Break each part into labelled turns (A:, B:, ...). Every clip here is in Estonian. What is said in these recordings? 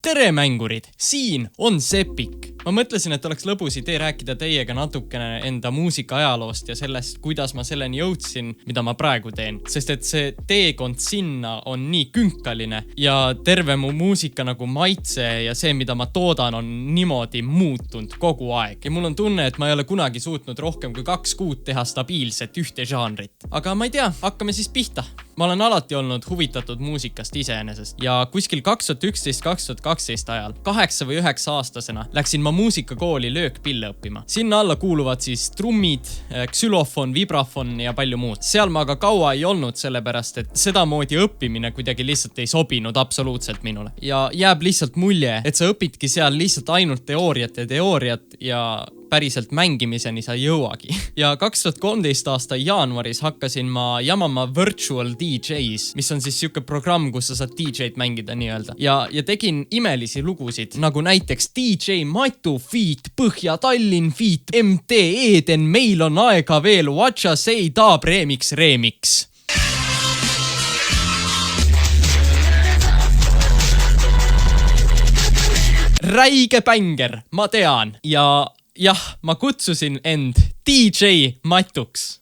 A: tere mängurid, siin on Sepik. Ma mõtlesin, et oleks lõbus idee rääkida teiega natukene enda muusika ajaloost ja sellest, kuidas ma selleni jõudsin, mida ma praegu teen. Sest et see teekond sinna on nii künkaline ja terve mu muusika nagu maitse ja see, mida ma toodan, on niimoodi muutunud kogu aeg. Ja mul on tunne, et ma ei ole kunagi suutnud rohkem kui 2 kuud teha stabiilset ühte žanrit. Aga ma ei tea, hakkame siis pihta. Ma olen alati olnud huvitatud muusikast iseenesest ja kuskil 2011-2012 ajal, 8 või 9 aastasena, läksin ma muusikakooli löökpille õppima. Sinna alla kuuluvad siis trummid, ksülofon, vibrafon ja palju muud. Seal ma aga kaua ei olnud sellepärast, et sedamoodi õppimine kuidagi lihtsalt ei sobinud absoluutselt minule. Ja jääb lihtsalt mulje, et sa õpidki seal lihtsalt ainult teooriat ja päriselt mängimiseni sa jõuagi. Ja 2013 aasta jaanuaris hakkasin ma jamama Virtual DJs, mis on siis siuke programm, kus sa saad DJ-d mängida nii-öelda. Ja tegin imelisi lugusid, nagu näiteks DJ Matu feat Põhja-Tallinn feat MT Eden, meil on aega veel, Watcha Say Taab remix. Räige bänger, ma tean. Ja jah, ma kutsusin end DJ Matuks.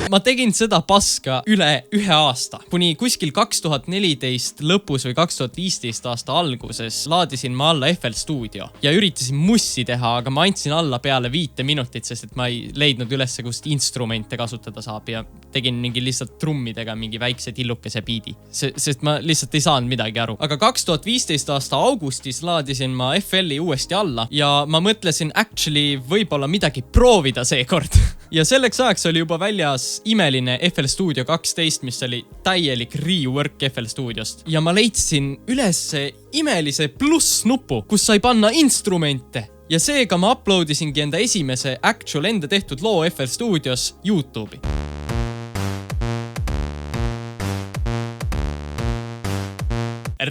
A: Ma tegin seda paska üle 1 aasta. Kuni kuskil 2014 lõpus või 2015 aasta alguses laadisin ma alla FL Studio ja üritasin mussi teha, aga ma andsin alla peale 5 minutit, sest et ma ei leidnud ülesse, kust instrumente kasutada saab ja tegin mingi lihtsalt trummidega mingi väikse tillukese biidi, sest ma lihtsalt ei saanud midagi aru. Aga 2015 aasta augustis laadisin ma FL-i uuesti alla ja ma mõtlesin actually võib-olla midagi proovida seekord. Ja selleks ajaks oli juba väljas imeline FL Studio 12, mis oli täielik rework FL Studiost. Ja ma leidsin ülesse imelise pluss-nupu, kus sai panna instrumente. Ja seega ma uploadisingi enda esimese actual enda tehtud loo FL Studios YouTube'i.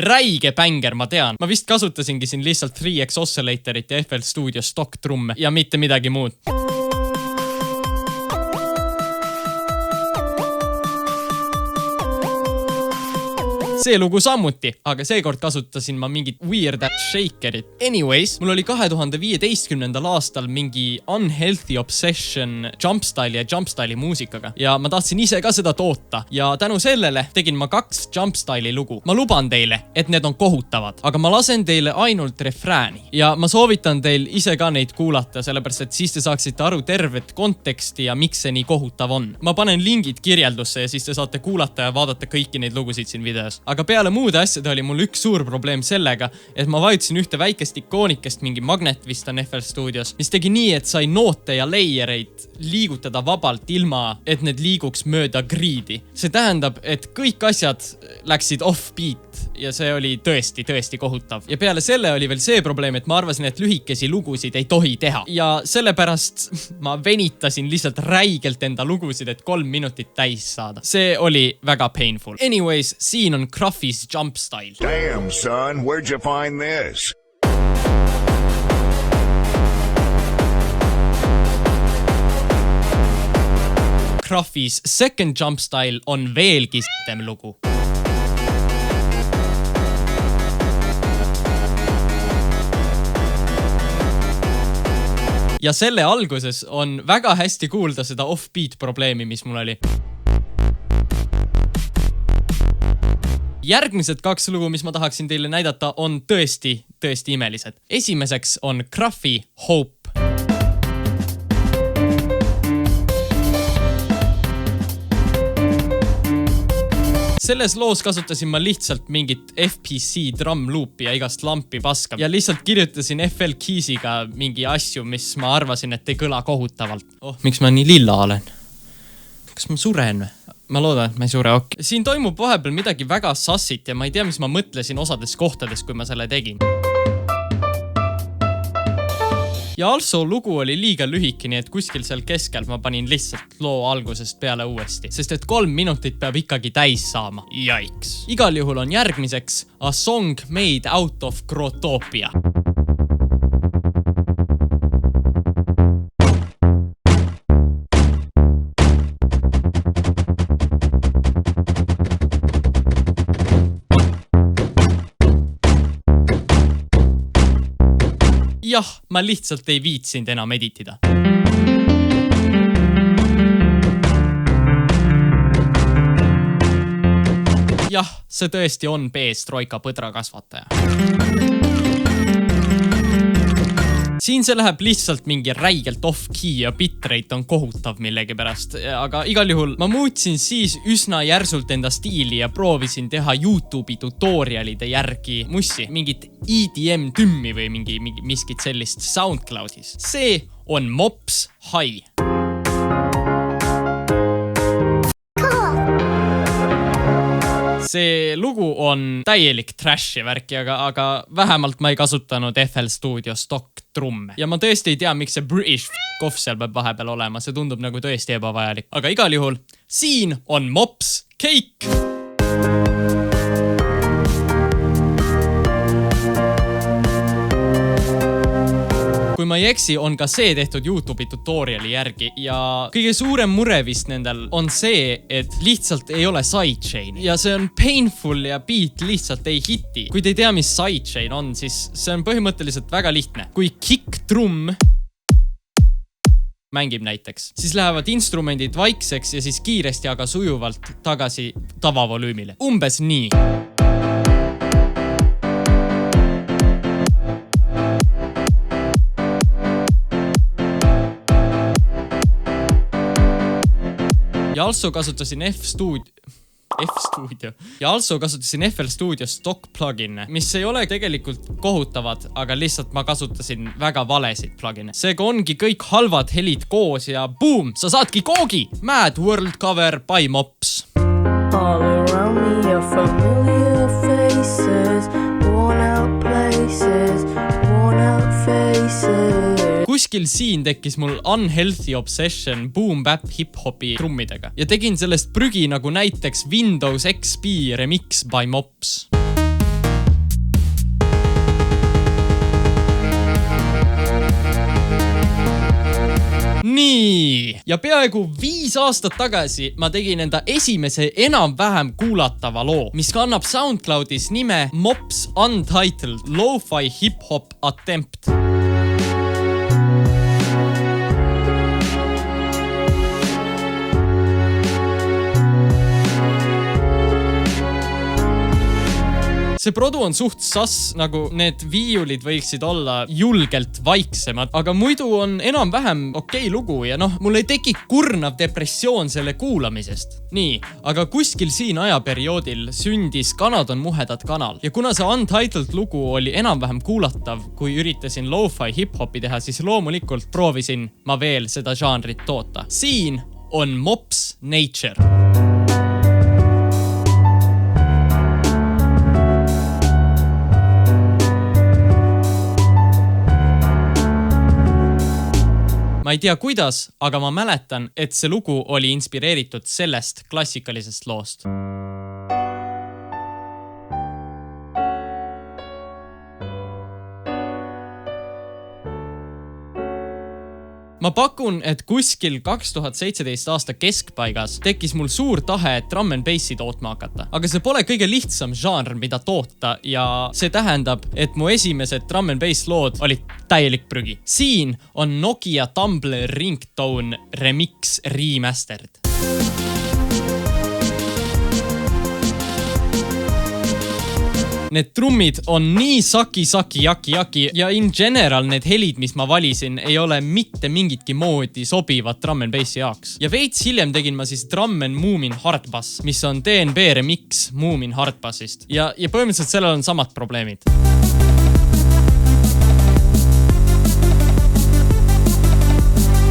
A: Räige bänger, ma tean. Ma vist kasutasingi siin lihtsalt 3X Oscillatorit ja FL Studio stock trumme ja mitte midagi muud. See lugu sammuti, aga seekord kasutasin ma mingit weird shakerit. Anyways, mul oli 2015. aastal mingi unhealthy obsession jumpstyle'i ja jumpstyle'i muusikaga ja ma tahtsin ise ka seda toota ja tänu sellele tegin ma 2 jumpstyle'i lugu. Ma luban teile, et need on kohutavad, aga ma lasen teile ainult refrääni ja ma soovitan teil ise ka neid kuulata, sellepärast et siis te saaksite aru tervet konteksti ja miks see nii kohutav on. Ma panen lingid kirjeldusse ja siis te saate kuulata ja vaadata kõiki neid lugusid siin videos. Aga peale muude asjade oli mul üks suur probleem sellega, et ma vajutasin ühte väikest ikoonikest, mingi magnet vist on FL Studios, mis tegi nii, et sai noote ja layereid liigutada vabalt ilma, et need liiguks mööda griidi. See tähendab, et kõik asjad läksid off-beat ja see oli tõesti kohutav. Ja peale selle oli veel see probleem, et ma arvasin, et lühikesi lugusid ei tohi teha. Ja sellepärast ma venitasin lihtsalt räigelt enda lugusid, et 3 minutit täis saada. See oli väga painful. Anyways, siin on Cruffy's Jump Style.
B: Damn, son, where'd you find this?
A: Cruffy's Second Jump Style on veelgi s**tem lugu. Ja selle alguses on väga hästi kuulda seda off-beat probleemi, mis mul oli. Järgmised 2 lugu, mis ma tahaksin teile näidata, on tõesti imelised. Esimeseks on Cruffy Hope. Selles loos kasutasin ma lihtsalt mingit FPC drum loopi ja igast lampi paska ja lihtsalt kirjutasin FL Keysiga mingi asju, mis ma arvasin, et ei kõla kohutavalt. Miks ma nii lilla olen? Kas ma suren või? Ma loodan, et ma ei sure. Siin toimub vahepeal midagi väga sassit ja ma ei tea, mis ma mõtlesin osades kohtades, kui ma selle tegin. Ja also lugu oli liiga lühike, nii et kuskil seal keskel ma panin lihtsalt loo algusest peale uuesti, sest et 3 minutit peab ikkagi täis saama. Jaiks. Igal juhul on järgmiseks A Song Made Out of Grotopia. jah, ma lihtsalt ei viitsinud enam editida. Jah, see tõesti on Peestroika põdrakasvataja. Siin see läheb lihtsalt mingi räigelt off-key ja bitrate on kohutav millegi pärast, aga igal juhul ma muutsin siis üsna järsult enda stiili ja proovisin teha YouTube'i tutorialide järgi mussi, mingit EDM tümmi või mingi miskit sellist SoundCloudis. See on Mops High. See lugu on täielik trashi värki, aga vähemalt ma ei kasutanud FL Studio stock trumme. Ja ma tõesti ei tea, miks see British f***off seal peab vahepeal olema, see tundub nagu tõesti ebavajalik. Aga igal juhul, siin on Mops Cake! Kui ma ei eksi, on ka see tehtud YouTube'i tutoriali järgi ja kõige suurem mure vist nendel on see, et lihtsalt ei ole sidechain'i ja see on painful ja beat lihtsalt ei hiti. Kui te ei tea, mis sidechain on, siis see on põhimõtteliselt väga lihtne. Kui kick-trumm mängib näiteks, siis lähevad instrumendid vaikseks ja siis kiiresti aga sujuvalt tagasi tavavolüümile. Umbes nii. Ja also kasutasin FL Studio stock plugin'e, mis ei ole tegelikult kohutavad, aga lihtsalt ma kasutasin väga valesid plugin'e. Seega ongi kõik halvad helid koos ja boom, sa saadki koogi! Mad World Cover by Mops. All around me are familiar faces, worn out places, worn out faces. Kuskil siin tekkis mul unhealthy obsession boom-bap hip-hopi trummidega ja tegin sellest prügi nagu näiteks Windows XP remix by Mops. Nii, ja peaaegu 5 aastat tagasi ma tegin enda esimese enam-vähem kuulatava loo, mis kannab SoundCloudis nime Mops Untitled Lo-Fi Hip-Hop Attempt. See produ on suht sass, nagu need viiulid võiksid olla julgelt vaiksemad, aga muidu on enam-vähem okei lugu ja mul ei teki kurnav depressioon selle kuulamisest. Nii, aga kuskil siin ajaperioodil sündis Kanad on muhedad kanal ja kuna see Untitled lugu oli enam-vähem kuulatav, kui üritasin lo-fi hip-hopi teha, siis loomulikult proovisin ma veel seda žanrit toota. Siin on Mops Nature. Ma ei tea kuidas, aga ma mäletan, et see lugu oli inspireeritud sellest klassikalisest loost. Ma pakun, et kuskil 2017 aasta keskpaigas tekkis mul suur tahe drum and bassi tootma hakata. Aga see pole kõige lihtsam žanr, mida toota ja see tähendab, et mu esimesed drum and bass lood olid täielik prügi. Siin on Nokia Tumbler Ringtone Remix Remastered. Need trummid on nii saki ja in general need helid, mis ma valisin, ei ole mitte mingitki moodi sobivad drum and bassi jaoks. Ja veits hiljem tegin ma siis Drum and Moomin Hardbass, mis on DNB remix Moomin Hardbassist. Ja põhimõtteliselt sellel on samad probleemid.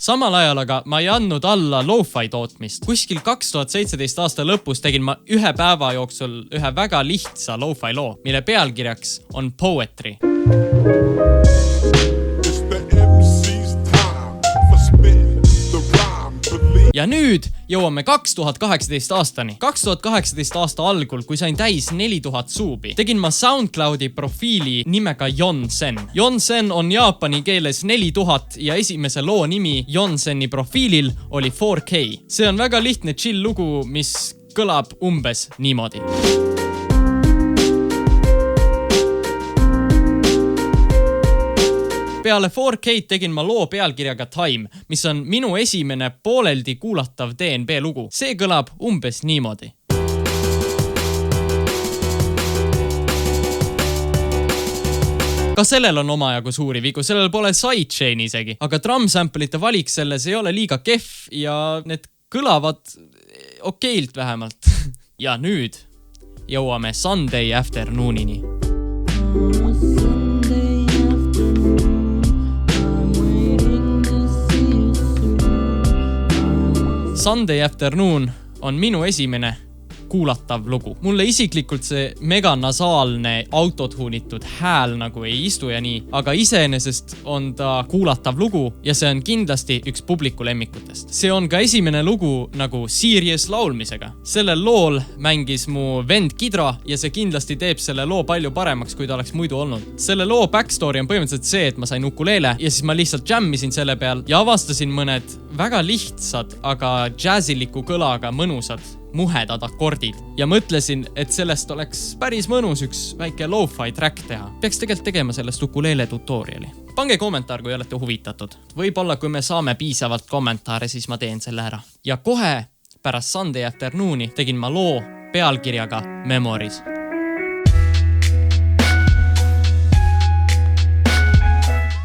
A: Samal ajal aga ma ei andnud alla lo-fi tootmist. Kuskil 2017 aasta lõpus tegin ma ühe päeva jooksul ühe väga lihtsa lo-fi loo, mille pealkirjaks on Poetry. Ja nüüd jõuame 2018 aastani. 2018 aasta algul, kui sain täis 4000 suubi, tegin ma SoundCloudi profiili nimega Yonsen. Yonsen on jaapani keeles 4000 ja esimese loo nimi Yonseni profiilil oli 4K. See on väga lihtne chill lugu, mis kõlab umbes niimoodi. Peale 4K tegin ma loo pealkirjaga Time, mis on minu esimene pooleldi kuulatav DNB lugu. See kõlab umbes niimoodi. Ka sellel on omajagu suuri vigu, sellel pole sidechain isegi, aga drumsamplite valik selles ei ole liiga kehv ja need kõlavad okeilt vähemalt. Ja nüüd jõuame Sunday Afternoonini. Sunday Afternoon on minu esimene kuulatav lugu. Mulle isiklikult see meganasaalne autotuunitud hääl nagu ei istu ja nii, aga iseenesest on ta kuulatav lugu ja see on kindlasti üks publiku lemmikutest. See on ka esimene lugu nagu serious laulmisega. Sellel lool mängis mu vend Kidra ja see kindlasti teeb selle loo palju paremaks, kui ta oleks muidu olnud. Selle loo backstory on põhimõtteliselt see, et ma sain ukuleele ja siis ma lihtsalt jammisin selle peal ja avastasin mõned väga lihtsad, aga džäsiliku kõlaga mõnusad muhedad akordid ja mõtlesin, et sellest oleks päris mõnus üks väike lo-fi track teha. Peaks tegelikult tegema sellest ukuleele tutoriali. Pange kommentaar, kui olete huvitatud. Võib-olla, kui me saame piisavalt kommentaare, siis ma teen selle ära. Ja kohe pärast Sunday Afternooni tegin ma loo pealkirjaga Memories.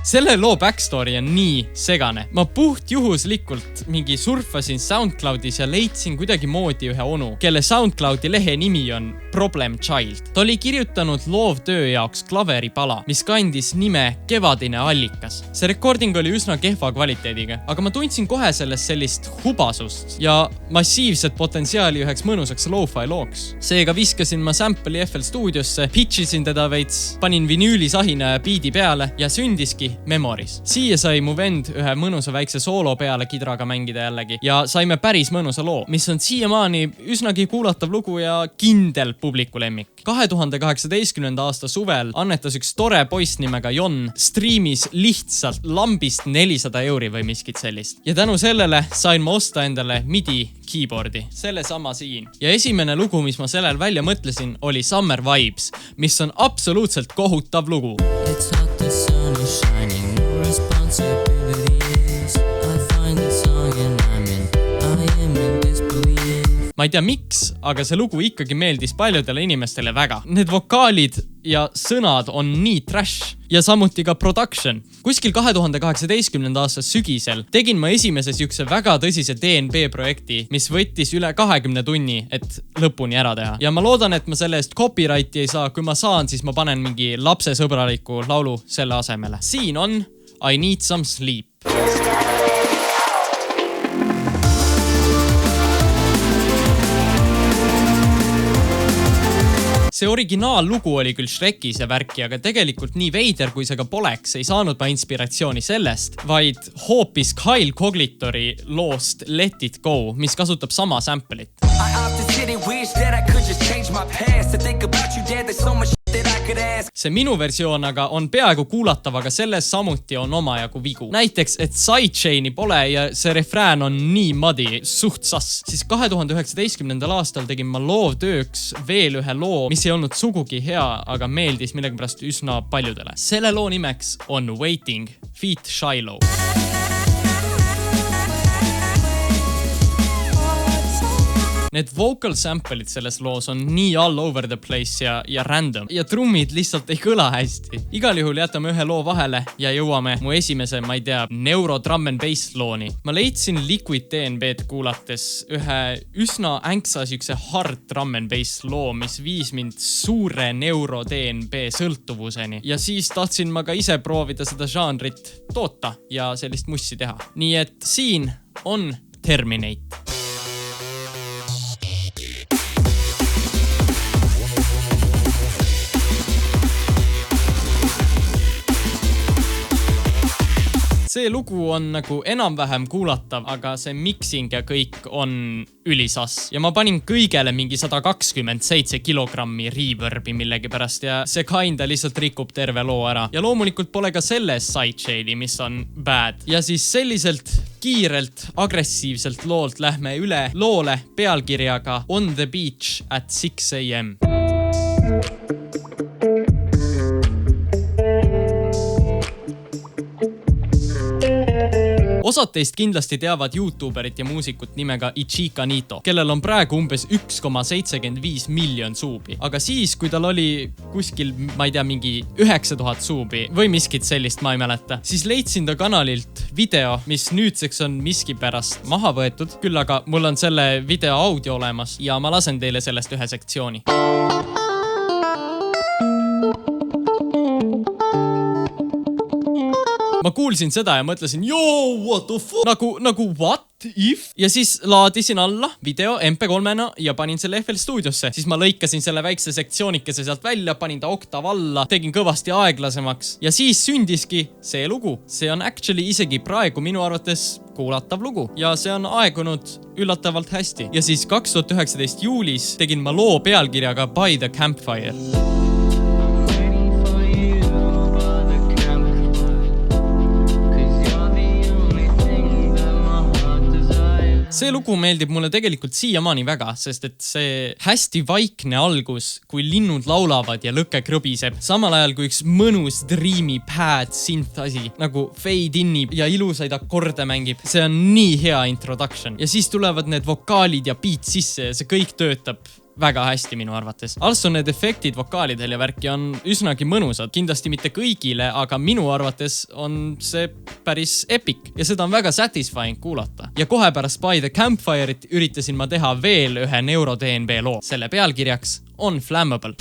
A: Selle loo backstory on nii segane. Ma puht juhuslikult mingi surfasin SoundCloudis ja leidsin kuidagi moodi ühe onu, kelle SoundCloudi lehe nimi on Problem Child. Ta oli kirjutanud loovtöö jaoks klaveripala, mis kandis nime Kevadine allikas. See recording oli üsna kehva kvaliteediga, aga ma tundsin kohe sellest sellist hubasust ja massiivset potentsiaali üheks mõnusaks lo-fi looks. Seega viskasin ma sample'i FL Studiosse, pitchisin teda veits, panin vinüülisahina ja beat'i peale ja sündiski Memories. Siia sai mu vend ühe mõnusa väikse soolo peale Kidraga mängida jällegi ja saime päris mõnusa loo, mis on siiamaani üsnagi kuulatav lugu ja kindel publiku lemmik. 2018. aasta suvel annetas üks tore poiss nimega Jon streamis lihtsalt lambist 400 € või miskit sellist. Ja tänu sellele sain ma osta endale MIDI keyboardi, selle sama siin. Ja esimene lugu, mis ma sellel välja mõtlesin, oli Summer Vibes, mis on absoluutselt kohutav lugu. It's hot, the sun is shining, no responsibilities. I find the song and I am in disbelief. Ma ei tea miks, aga see lugu ikkagi meeldis paljudele inimestele väga. Need vokaalid ja sõnad on nii trash ja samuti ka production. Kuskil 2018. aasta sügisel tegin ma esimese siukse väga tõsise DNB projekti, mis võttis üle 20 tunni, et lõpuni ära teha. Ja ma loodan, et ma selle eest copyrighti ei saa. Kui ma saan, siis ma panen mingi lapsesõbraliku laulu selle asemele. Siin on I Need Some Sleep. See originaallugu oli küll Shrekis ja värki, aga tegelikult nii veider, kui see ka poleks, ei saanud ma inspiratsiooni sellest, vaid hoopis Kyle Coglitori loost Let It Go, mis kasutab sama sample'it. See minu versioon aga on peaaegu kuulatav, aga selles samuti on omajagu vigu. Näiteks, et sidechaini pole ja see refrään on nii muddy, suht sass. Siis 2019. aastal tegin ma loovtööks veel ühe loo, mis ei olnud sugugi hea, aga meeldis millegipärast üsna paljudele. Selle loo nimeks on Waiting feat. Shiloh. Need vocal sample'id selles loos on nii all over the place ja random. Ja trummid lihtsalt ei kõla hästi. Igal juhul jätame ühe loo vahele ja jõuame mu esimese, ma ei tea, neuro drum and bass looni. Ma leidsin Liquid DNB'd kuulates ühe üsna änksa siukse hard drum and bass loo, mis viis mind suure neuro DNB sõltuvuseni. Ja siis tahtsin ma ka ise proovida seda žanrit toota ja sellist mussi teha. Nii et siin on Terminate. See lugu on nagu enam-vähem kuulatav, aga see mixing ja kõik on ülisass. Ja ma panin kõigele mingi 127 kilogrammi reverbi millegi pärast ja see kinda lihtsalt rikub terve loo ära. Ja loomulikult pole ka selles sidechaini, mis on bad. Ja siis selliselt kiirelt, agressiivselt loolt lähme üle loole pealkirjaga On the Beach at 6 AM. Osad teist kindlasti teavad YouTuberit ja muusikut nimega Ichika Nito, kellel on praegu umbes 1,75 miljon suubi. Aga siis, kui tal oli kuskil, ma ei tea, mingi 9000 suubi või miskit sellist, ma ei mäleta, siis leidsin ta kanalilt video, mis nüüdseks on miskipärast maha võetud. Küll aga mul on selle video audio olemas ja ma lasen teile sellest ühe sektsiooni. Ma kuulsin seda ja mõtlesin, what the fuck? Nagu what if? Ja siis laadisin alla video MP3-na ja panin selle FL Studiosse. Siis ma lõikasin selle väikse sektsioonikese sealt välja, panin ta oktav alla, tegin kõvasti aeglasemaks. Ja siis sündiski see lugu. See on actually isegi praegu minu arvates kuulatav lugu. Ja see on aegunud üllatavalt hästi. Ja siis 2019 juulis tegin ma loo pealkirjaga By the Campfire. See lugu meeldib mulle tegelikult siiamaani väga, sest et see hästi vaikne algus, kui linnud laulavad ja lõke krõbiseb, samal ajal kui üks mõnus dreamy pad synth asi nagu fade inni ja ilusaid akorde mängib. See on nii hea introduction. Ja siis tulevad need vokaalid ja beat sisse ja see kõik töötab väga hästi minu arvates. Also need efektid vokaalidel ja värki on üsnagi mõnusad. Kindlasti mitte kõigile, aga minu arvates on see päris epic. Ja seda on väga satisfying kuulata. Ja kohe pärast By the Campfire'it üritasin ma teha veel ühe Neuro DNB loo. Selle pealkirjaks on Flammable.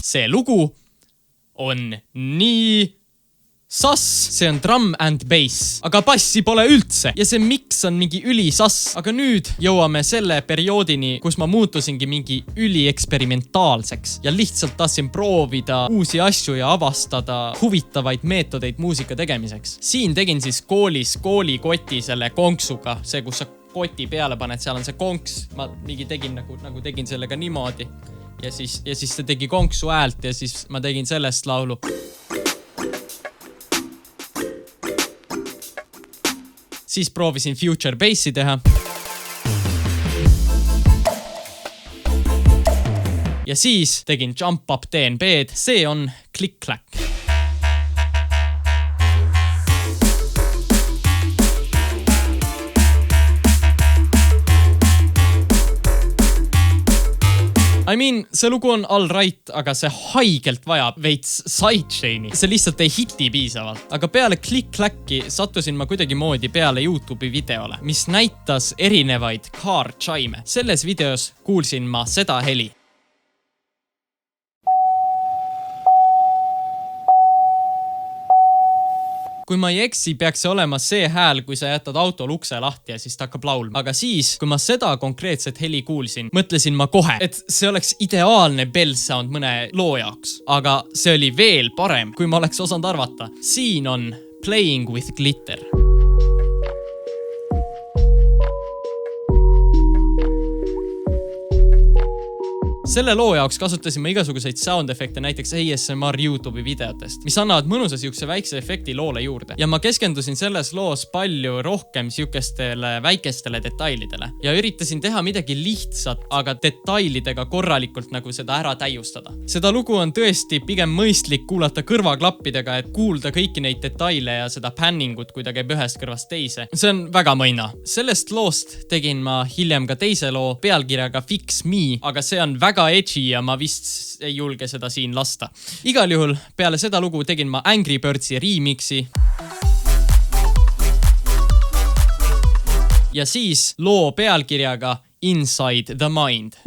A: See lugu on nii sass, see on drum and bass, aga bassi pole üldse ja see mix on mingi ülisass. Aga nüüd jõuame selle perioodini, kus ma muutusingi mingi ülieksperimentaalseks ja lihtsalt tahtsin proovida uusi asju ja avastada huvitavaid meetodeid muusika tegemiseks. Siin tegin siis koolis koolikoti selle konksuga, see kus sa koti peale paned, seal on see konks. Ma mingi tegin nagu tegin sellega niimoodi ja siis see tegi konksu häält ja siis ma tegin sellest laulu. Siis proovisin future bassi teha. Ja siis tegin jump up DNB-d. See on click-clack. I mean, see lugu on all right, aga see haigelt vajab veits sidechain'i. See lihtsalt ei hiti piisavalt. Aga peale click-clacki sattusin ma kuidagi moodi peale YouTube'i videole, mis näitas erinevaid car chime. Selles videos kuulsin ma seda heli. Kui ma ei eksi, peaks see olema see hääl, kui sa jätad autol ukse lahti ja siis ta hakkab laulma. Aga siis, kui ma seda konkreetset heli kuulsin, mõtlesin ma kohe, et see oleks ideaalne bell sound mõne loo jaoks. Aga see oli veel parem, kui ma oleks osanud arvata. Siin on Playing with Glitter. Selle loo jaoks kasutasin ma igasuguseid sound efekte näiteks ASMR YouTube'i videotest, mis annavad mõnusa siukse väikse efekti loole juurde. Ja ma keskendusin selles loos palju rohkem siukestele väikestele detailidele. Ja üritasin teha midagi lihtsat, aga detailidega korralikult nagu seda ära täiustada. Seda lugu on tõesti pigem mõistlik kuulata kõrvaklappidega, et kuulda kõiki neid detaile ja seda panningut, kui ta käib ühest kõrvast teise. See on väga mõina. Sellest loost tegin ma hiljem ka teise loo pealkirjaga Fix Me, aga see on väga edgy ja ma vist ei julge seda siin lasta. Igal juhul peale seda lugu tegin ma Angry Birdsi remixi. Ja siis loo pealkirjaga Inside the Mind.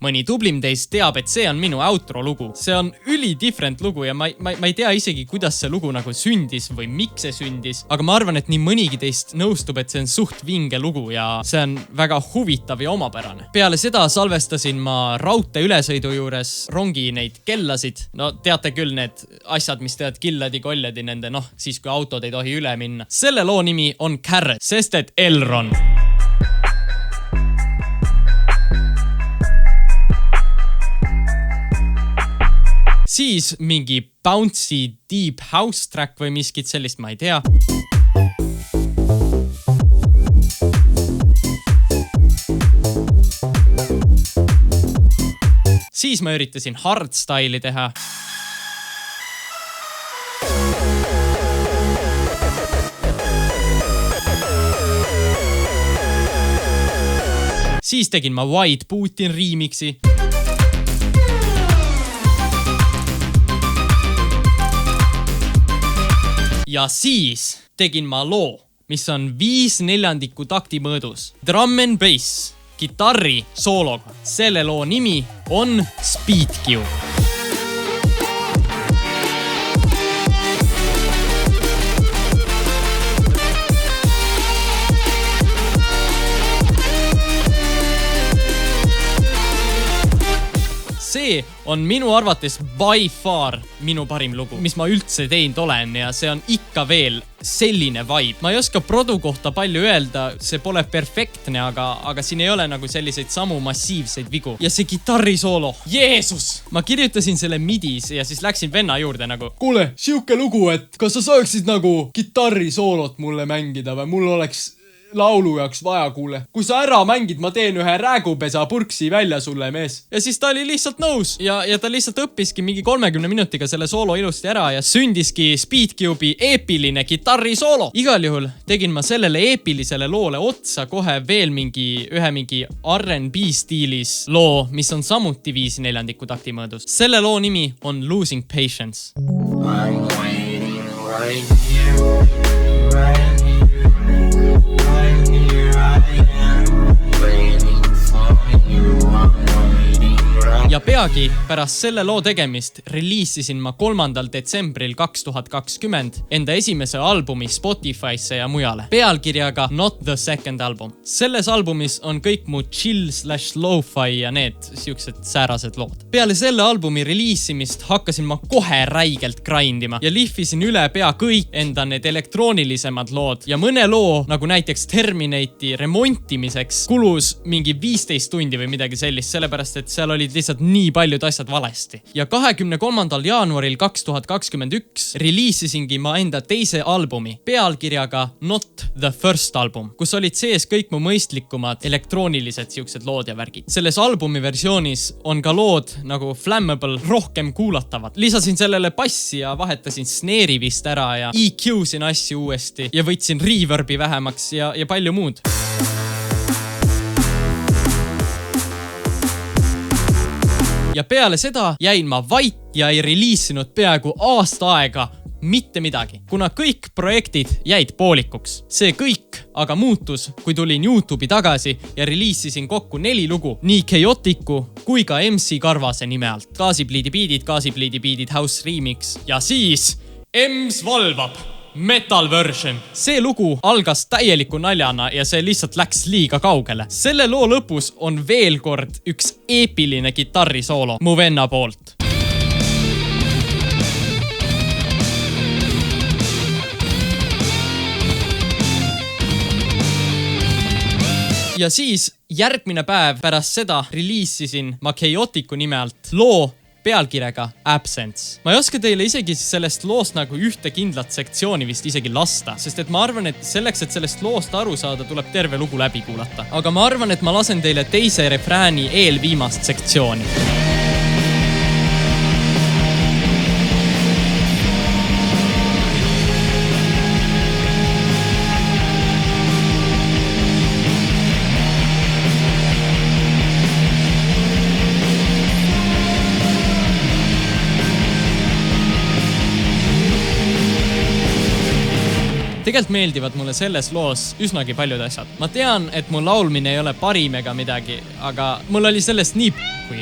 A: Mõni tublim teist teab, et see on minu outro lugu. See on different lugu ja ma ei tea isegi, kuidas see lugu nagu sündis või miks see sündis. Aga ma arvan, et nii mõnigi teist nõustub, et see on suht vinge lugu ja see on väga huvitav ja omapärane. Peale seda salvestasin ma raudtee ülesõidu juures rongi neid kellasid. No teate küll need asjad, mis tead killadi-kolladi nende, siis kui autod ei tohi üle minna. Selle loo nimi on Carrot, sest et Elron. Siis mingi bouncy deep house track või miskit sellist, ma ei tea. Siis ma üritasin hardstyle'i teha. Siis tegin ma White Putin remixi. Ja siis tegin ma loo, mis on 5/4 takti mõõdus. Drum and bass, kitarri soologa. Selle loo nimi on Speedcube. See on minu arvates by far minu parim lugu, mis ma üldse teinud olen ja see on ikka veel selline vibe. Ma ei oska produ kohta palju öelda, see pole perfektne, aga siin ei ole nagu selliseid samu massiivseid vigu. Ja see kitarrisoolo, Jeesus! Ma kirjutasin selle midis ja siis läksin venna juurde nagu, kuule, siuke lugu, et kas sa saaksid nagu kitarrisoolot mulle mängida või mul oleks laulu jaoks vaja, kuule. Kui sa ära mängid, ma teen ühe räägupesa purksi välja sulle, mees. Ja siis ta oli lihtsalt nõus ja ta lihtsalt õppiski mingi 30 minutiga selle soolo ilusti ära ja sündiski Speedcube'i eepiline kitarrisoolo. Igal juhul tegin ma sellele eepilisele loole otsa kohe veel ühe mingi R&B stiilis loo, mis on samuti 5/4 takti mõõdus. Selle loo nimi on Losing Patience. I'm waiting right here, right here. Ja peagi pärast selle loo tegemist reliisisin ma 3. detsembril 2020 enda esimese albumi Spotify'sse ja mujale. Pealkirjaga Not the Second Album. Selles albumis on kõik mu chill/lo-fi ja need siuksed säärased lood. Peale selle albumi reliisimist hakkasin ma kohe räigelt grindima ja lihvisin üle pea kõik enda need elektroonilisemad lood ja mõne loo, nagu näiteks Terminate'i remontimiseks, kulus mingi 15 tundi või midagi sellist, sellepärast et seal olid lihtsalt nii paljud asjad valesti. Ja 23. jaanuaril 2021 reliisisingi ma enda teise albumi pealkirjaga Not the First Album, kus olid sees kõik mu mõistlikumad elektroonilised siuksed lood ja värgid. Selles albumi versioonis on ka lood nagu Flammable rohkem kuulatavad. Lisasin sellele bassi ja vahetasin snare'i vist ära ja EQ-sin asju uuesti ja võtsin reverb'i vähemaks ja palju muud. Ja peale seda jäin ma vait ja ei reliisinud peaaegu aasta aega mitte midagi, kuna kõik projektid jäid poolikuks. See kõik aga muutus, kui tulin YouTube'i tagasi ja reliisisin kokku 4 lugu, nii Chaoticu kui ka MC Karvase nime alt. Gaasipliidi beatid, House Remix ja siis Ems valvab. Metal version. See lugu algas täieliku naljana ja see lihtsalt läks liiga kaugele. Selle loo lõpus on veel kord üks eepiline kitarrisoolo mu venna poolt. Ja siis järgmine päev pärast seda reliisisin ma Chaoticu nime alt loo pealkirjaga Absence. Ma ei oska teile isegi sellest loost nagu ühte kindlat sektsiooni vist isegi lasta, sest et ma arvan, et selleks, et sellest loost aru saada, tuleb terve lugu läbi kuulata. Aga ma arvan, et ma lasen teile teise refrääni eelviimast sektsiooni. Tegelikult meeldivad mulle selles loos üsnagi paljud asjad. Ma tean, et mu laulmine ei ole parim ega midagi, aga mul oli sellest nii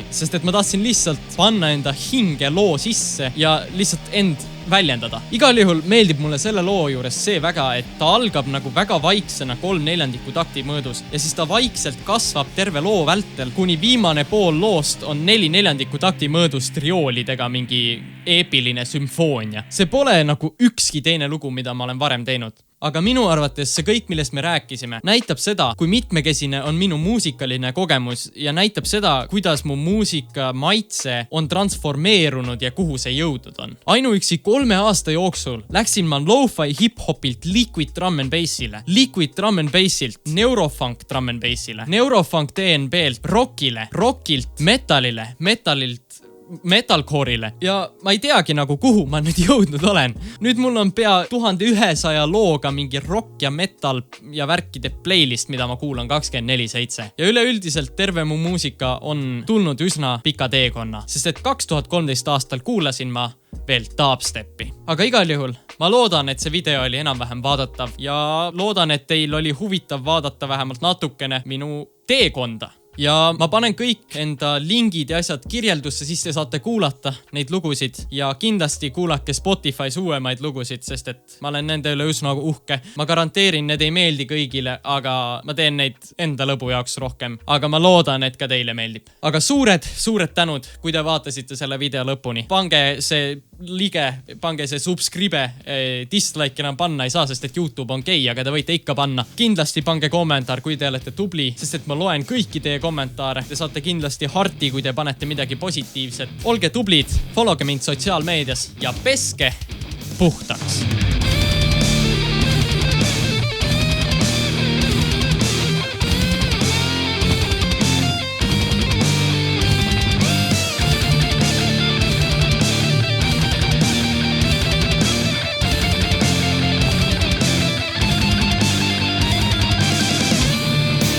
A: sest et ma tahtsin lihtsalt panna enda hinge loo sisse ja lihtsalt end väljendada. Igal juhul meeldib mulle selle loo juures see väga, et ta algab nagu väga vaiksena 3/4 takti mõõdus ja siis ta vaikselt kasvab terve loo vältel, kuni viimane pool loost on 4/4 takti mõõdus trioolidega mingi eepiline sümfoonia. See pole nagu ükski teine lugu, mida ma olen varem teinud. aga minu arvates see kõik, millest me rääkisime, näitab seda, kui mitmekesine on minu muusikaline kogemus ja näitab seda, kuidas mu muusika maitse on transformeerunud ja kuhu see jõudnud on. Ainuüksi 3 aasta jooksul läksin ma lo-fi hip-hopilt liquid drum and bassile, liquid drum and bassilt neurofunk drum and bassile, neurofunk DNB-lt rockile, rockilt metallile, metallilt metalcore'ile ja ma ei teagi nagu kuhu ma nüüd jõudnud olen. Nüüd mul on pea 1100 looga mingi rock ja metal ja värkide playlist, mida ma kuulan 24/7. Ja üleüldiselt terve mu muusika on tulnud üsna pika teekonna, sest et 2013 aastal kuulasin ma veel dubstepi. Aga igal juhul ma loodan, et see video oli enam-vähem vaadatav ja loodan, et teil oli huvitav vaadata vähemalt natukene minu teekonda. Ja ma panen kõik enda lingid ja asjad kirjeldusse, siis te saate kuulata neid lugusid ja kindlasti kuulake Spotify's uuemaid lugusid, sest et ma olen nende üle üsna uhke. Ma garanteerin, need ei meeldi kõigile, aga ma teen neid enda lõbu jaoks rohkem. Aga ma loodan, et ka teile meeldib. Aga suured tänud, kui te vaatasite selle video lõpuni. Pange see lige, pange see subscribe, dislike enam panna ei saa, sest et YouTube on gei, aga te võite ikka panna. Kindlasti pange kommentaar, kui te olete tubli, sest et ma loen kõiki teie kommentaare. Te saate kindlasti harti, kui te panete midagi positiivset. Olge tublid, followge mind sotsiaalmeedias ja peske puhtaks.